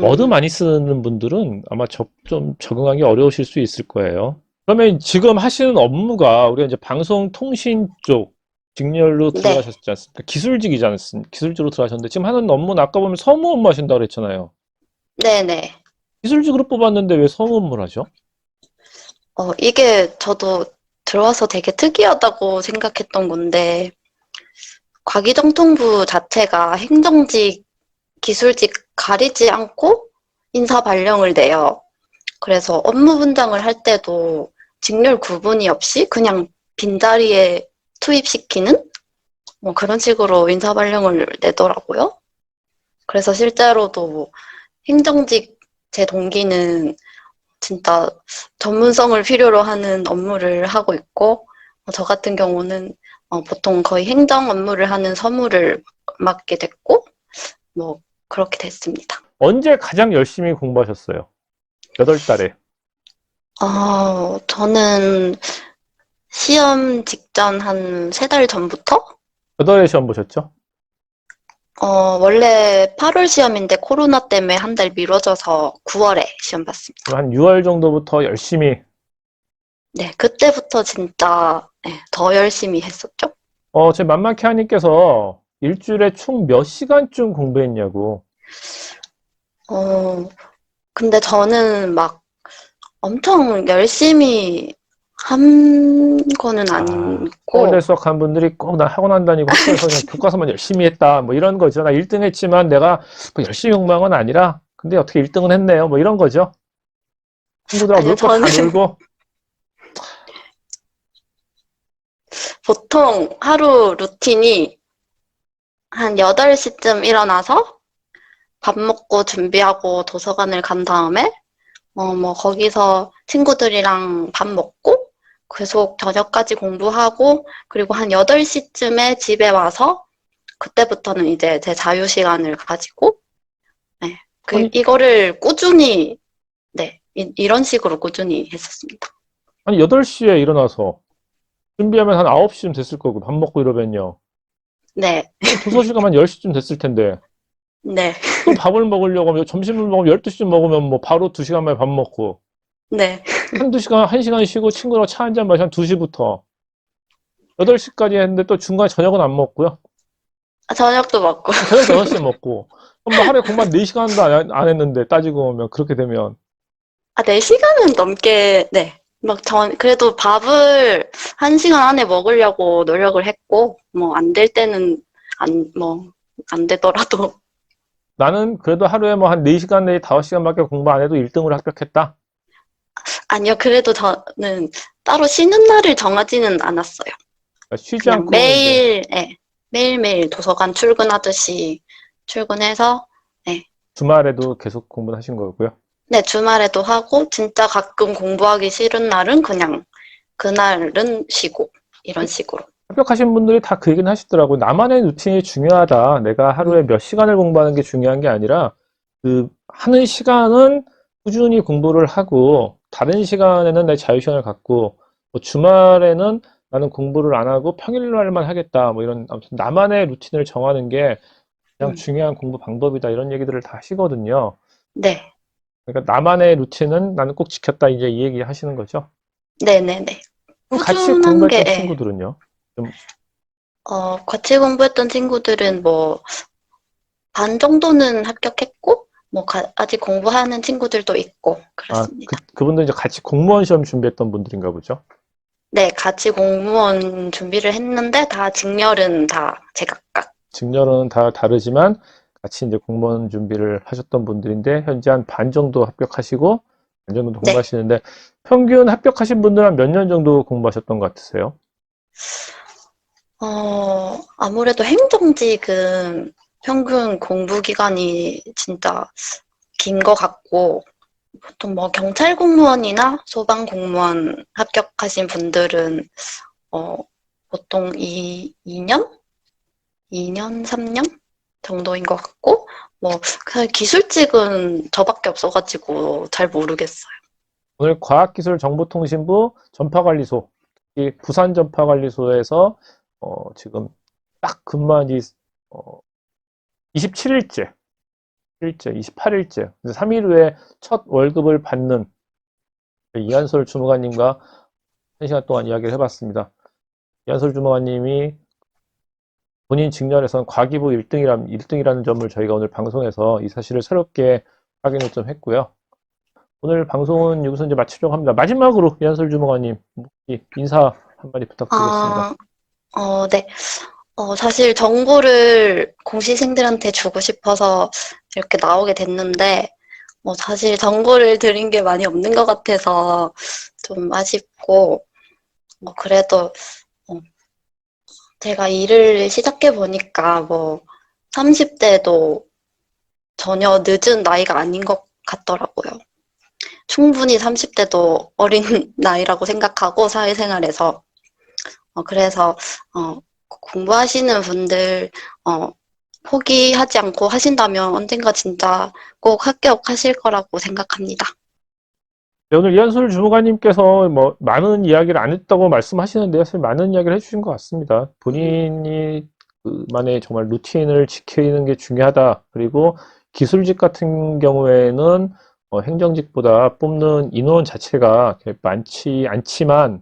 워드 음, 많이 쓰는 분들은 아마 좀 적응하기 어려우실 수 있을 거예요. 그러면 지금 하시는 업무가 우리가 이제 방송통신 쪽 직렬로 네. 들어가셨지 않습니까? 기술직이지 않습니까? 기술직으로 들어가셨는데 지금 하는 업무는 아까 보면 서무 업무 하신다고 그랬잖아요. 네네. 기술직으로 뽑았는데 왜 서무 업무를 하죠? 이게 저도 들어와서 되게 특이하다고 생각했던 건데, 과기정통부 자체가 행정직, 기술직 가리지 않고 인사 발령을 내요. 그래서 업무 분장을 할 때도 직렬 구분이 없이 그냥 빈자리에 투입시키는 뭐 그런 식으로 인사 발령을 내더라고요. 그래서 실제로도 뭐 행정직 제 동기는 진짜 전문성을 필요로 하는 업무를 하고 있고, 저 같은 경우는 보통 거의 행정 업무를 하는 서무를 맡게 됐고, 뭐 그렇게 됐습니다. 언제 가장 열심히 공부하셨어요? 몇 월 달에? 저는 시험 직전 한 3달 전부터? 몇 월에 시험 보셨죠? 원래 8월 시험인데 코로나 때문에 한 달 미뤄져서 9월에 시험 봤습니다. 그럼 한 6월 정도부터 열심히, 네, 그때부터 진짜 네, 더 열심히 했었죠. 제 만만케 하님께서 일주일에 총 몇 시간쯤 공부했냐고. 어, 근데 저는 막 엄청 열심히 한 거는 서울대 아니고, 수학한 분들이 꼭 나 학원 안 다니고 학교에서 그냥 교과서만 열심히 했다. 뭐 이런 거죠. 나 1등 했지만 내가 뭐 열심히 공부한 건 아니라, 근데 어떻게 1등은 했네요. 뭐 이런 거죠. 친구들하고 아니요, 놀 거 저는 다 놀고, 보통 하루 루틴이 한 8시쯤 일어나서 밥 먹고 준비하고 도서관을 간 다음에 뭐 거기서 친구들이랑 밥 먹고 계속 저녁까지 공부하고 그리고 한 8시쯤에 집에 와서 그때부터는 이제 제 자유 시간을 가지고 네, 아니, 이거를 꾸준히 네, 이런 식으로 꾸준히 했었습니다. 아니 8시에 일어나서 준비하면 한 9시쯤 됐을 거고, 밥 먹고 이러면요. 네, 그럼 도서 시간 한 10시쯤 됐을 텐데, 네, 또 밥을 먹으려고 하면, 점심을 먹으면 12시쯤 먹으면 뭐 바로 2시간 만에 밥 먹고, 네. 한두 시간, 1시간 쉬고 친구랑 차 한 잔 마시 한 2시부터 8시까지 했는데 또 중간에 저녁은 안 먹고요. 저녁도 먹고. 저녁 6시에 먹고. 그럼 뭐 하루에 공부 한 4시간도 안 했는데 따지고 보면 그렇게 되면 4시간은 넘게, 네. 그래도 밥을 1시간 안에 먹으려고 노력을 했고, 뭐, 안 될 때는, 안 되더라도. 나는 그래도 하루에 뭐 한 4시간 내지 5시간밖에 공부 안 해도 1등으로 합격했다. 아니요, 그래도 저는 따로 쉬는 날을 정하지는 않았어요. 그러니까 쉬지 그냥 않고 이제 매일, 예, 매일매일 도서관 출근하듯이 출근해서, 예, 주말에도 계속 공부를 하신 거고요. 네, 주말에도 하고, 진짜 가끔 공부하기 싫은 날은 그냥 그날은 쉬고 이런 식으로. 합격하신 분들이 다 그 얘기는 하시더라고요. 나만의 루틴이 중요하다. 내가 하루에 몇 시간을 공부하는 게 중요한 게 아니라 그 하는 시간은 꾸준히 공부를 하고 다른 시간에는 내 자유시간을 갖고 뭐 주말에는 나는 공부를 안 하고 평일날만 하겠다. 뭐 이런 아무튼 나만의 루틴을 정하는 게 가장 음, 중요한 공부 방법이다. 이런 얘기들을 다 하시거든요. 네, 그러니까 나만의 루틴은 나는 꼭 지켰다. 이제 이 얘기 하시는 거죠. 네네네. 그럼 같이 꾸준한 게, 공부했던 예. 친구들은요? 좀 같이 공부했던 친구들은 뭐, 반 정도는 합격했고, 뭐, 아직 공부하는 친구들도 있고, 그렇습니다. 그분들 이제 같이 공무원 시험 준비했던 분들인가 보죠? 네, 같이 공무원 준비를 했는데, 다 직렬은 다 제각각. 직렬은 다 다르지만 같이 이제 공무원 준비를 하셨던 분들인데 현재 한 반 정도 합격하시고 반 정도 네, 공부하시는데 평균 합격하신 분들은 몇 년 정도 공부하셨던 것 같으세요? 아무래도 행정직은 평균 공부 기간이 진짜 긴 것 같고, 보통 뭐 경찰 공무원이나 소방 공무원 합격하신 분들은, 어, 보통 2년? 2년, 3년 정도인 것 같고, 뭐, 그 기술직은 저밖에 없어가지고 잘 모르겠어요. 오늘 과학기술정보통신부 전파관리소, 이 부산 전파관리소에서 지금 딱 근무한 지 27일째, 28일째, 3일 후에 첫 월급을 받는 이한솔 주무관님과 1시간 동안 이야기를 해봤습니다. 이한솔 주무관님이 본인 직렬에서는 과기부 1등이라는 점을 저희가 오늘 방송에서 이 사실을 새롭게 확인을 좀 했고요. 오늘 방송은 여기서 이제 마치려고 합니다. 마지막으로 이한솔 주무관님 인사 한마디 부탁드리겠습니다. 아, 네. 사실 정보를 공시생들한테 주고 싶어서 이렇게 나오게 됐는데, 사실 정보를 드린 게 많이 없는 것 같아서 좀 아쉽고, 그래도, 어, 제가 일을 시작해 보니까 30대도 전혀 늦은 나이가 아닌 것 같더라고요. 충분히 30대도 어린 나이라고 생각하고 사회생활에서. 그래서, 공부하시는 분들, 어, 포기하지 않고 하신다면 언젠가 진짜 꼭 합격하실 거라고 생각합니다. 네, 오늘 이한솔 주무관님께서 뭐 많은 이야기를 안 했다고 말씀하시는데 사실 많은 이야기를 해주신 것 같습니다. 본인이 그만의 정말 루틴을 지키는 게 중요하다. 그리고 기술직 같은 경우에는 행정직보다 뽑는 인원 자체가 많지 않지만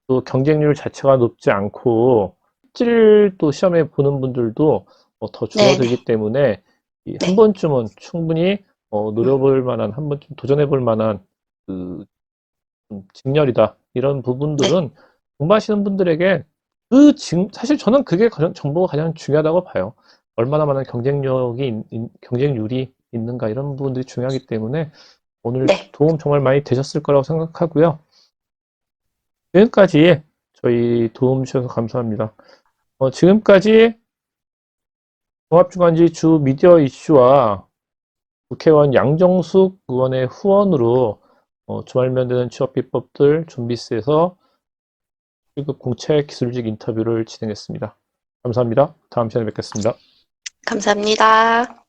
또 경쟁률 자체가 높지 않고 실질 또 시험에 보는 분들도 더 줄어들기 네네. 때문에 한 네. 번쯤은 충분히 음, 노려볼 만한 한 번쯤 도전해 볼 만한 그 직렬이다 이런 네. 부분들은 공부하시는 분들에게 사실 저는 그게 정보가 가장 중요하다고 봐요. 얼마나 많은 경쟁률이 있는가 이런 부분들이 중요하기 때문에 오늘 네. 도움 정말 많이 되셨을 거라고 생각하고요. 지금까지 저희 도움 주셔서 감사합니다. 지금까지 종합주간지 주 미디어 이슈와 국회의원 양정숙 의원의 후원으로 주말면 되는 취업 비법들 준비스에서 1급 공채 기술직 인터뷰를 진행했습니다. 감사합니다. 다음 시간에 뵙겠습니다. 감사합니다.